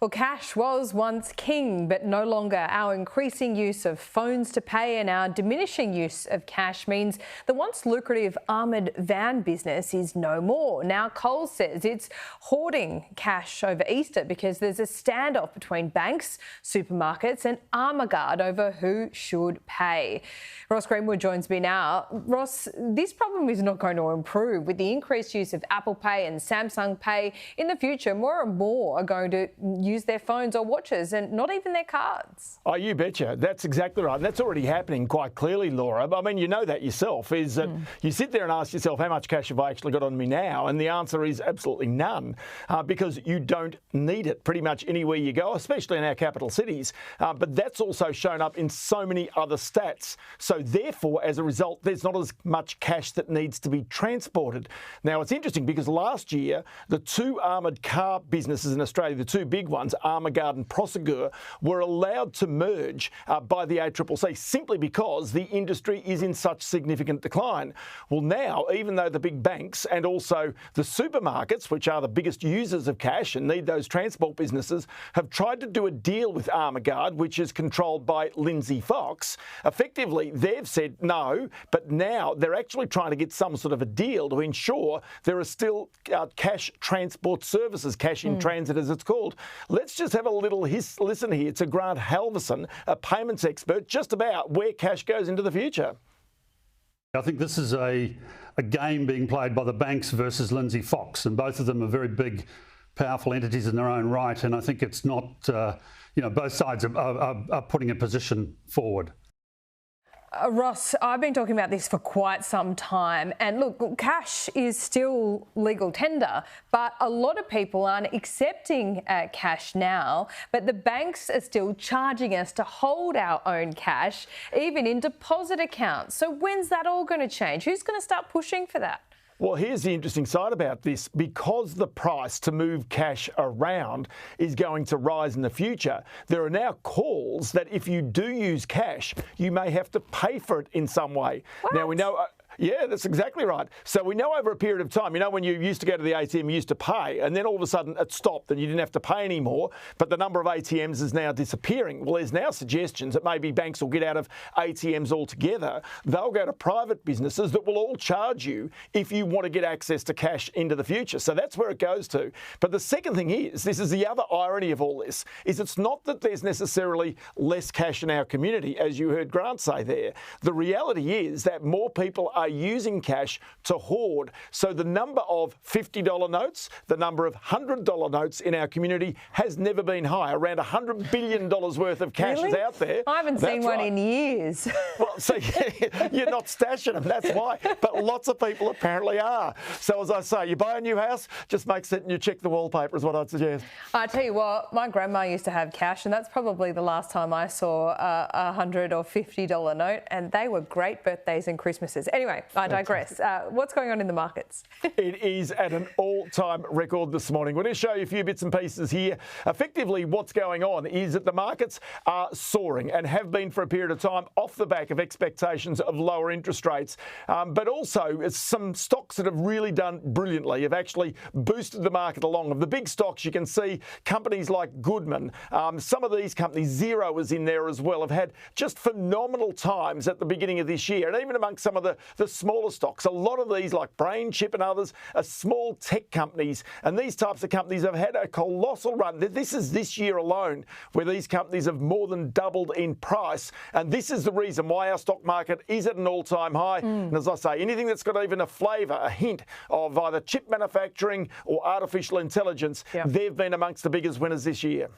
Well, cash was once king, but no longer. Our increasing use of phones to pay and our diminishing use of cash means the once lucrative armoured van business is no more. Now, Coles says it's hoarding cash over Easter because there's a standoff between banks, supermarkets and Armour Guard over who should pay. Ross Greenwood joins me now. Ross, this problem is not going to improve. With the increased use of Apple Pay and Samsung Pay, in the future, more and more are going to use their phones or watches and not even their cards. Oh, you betcha. That's exactly right. And that's already happening quite clearly, Laura. I mean, you know that yourself, is that you sit there and ask yourself, how much cash have I actually got on me now? And the answer is absolutely none, because you don't need it pretty much anywhere you go, especially in our capital cities. But that's also shown up in so many other stats. So therefore, as a result, there's not as much cash that needs to be transported. Now, it's interesting because last year, the two armoured car businesses in Australia, the two big ones, Armour Guard and Prosegur, were allowed to merge by the ACCC simply because the industry is in such significant decline. Well, now, even though the big banks and also the supermarkets, which are the biggest users of cash and need those transport businesses, have tried to do a deal with Armour Guard, which is controlled by Lindsay Fox, effectively they've said no, but now they're actually trying to get some sort of a deal to ensure there are still cash transport services, cash in transit as it's called. Let's just have a little listen here to Grant Halverson, a payments expert, just about where cash goes into the future. I think this is a game being played by the banks versus Lindsay Fox, and both of them are very big, powerful entities in their own right. And I think it's not, both sides are putting a position forward. Ross, I've been talking about this for quite some time, and look, cash is still legal tender, but a lot of people aren't accepting cash now, but the banks are still charging us to hold our own cash, even in deposit accounts. So when's that all going to change? Who's going to start pushing for that? Well, here's the interesting side about this. Because the price to move cash around is going to rise in the future, there are now calls that if you do use cash, you may have to pay for it in some way. What? Now, we know... Yeah, that's exactly right. So we know over a period of time, when you used to go to the ATM, you used to pay, and then all of a sudden it stopped and you didn't have to pay anymore, but the number of ATMs is now disappearing. Well, there's now suggestions that maybe banks will get out of ATMs altogether. They'll go to private businesses that will all charge you if you want to get access to cash into the future. So that's where it goes to. But the second thing is, this is the other irony of all this, is it's not that there's necessarily less cash in our community, as you heard Grant say there. The reality is that more people are using cash to hoard. So the number of $50 notes, the number of $100 notes in our community has never been higher. Around $100 billion worth of cash is out there. I haven't seen one in years. Well, so you're not stashing them, that's why. But lots of people apparently are. So as I say, you buy a new house, just make certain you check the wallpaper is what I'd suggest. I tell you what, my grandma used to have cash, and that's probably the last time I saw a $100 or $50 note, and they were great birthdays and Christmases. Anyway, I digress. What's going on in the markets? It is at an all-time record this morning. We're going to show you a few bits and pieces here. Effectively, what's going on is that the markets are soaring and have been for a period of time off the back of expectations of lower interest rates. But also, some stocks that have really done brilliantly have actually boosted the market along. Of the big stocks, you can see companies like Goodman. Some of these companies, Xero is in there as well, have had just phenomenal times at the beginning of this year. And even amongst some of the smaller stocks, a lot of these like Brain Chip and others are small tech companies, and these types of companies have had a colossal run. This is this year alone where these companies have more than doubled in price, and this is the reason why our stock market is at an all-time high. And as I say, anything that's got even a flavour, a hint of either chip manufacturing or artificial intelligence, they've been amongst the biggest winners this year.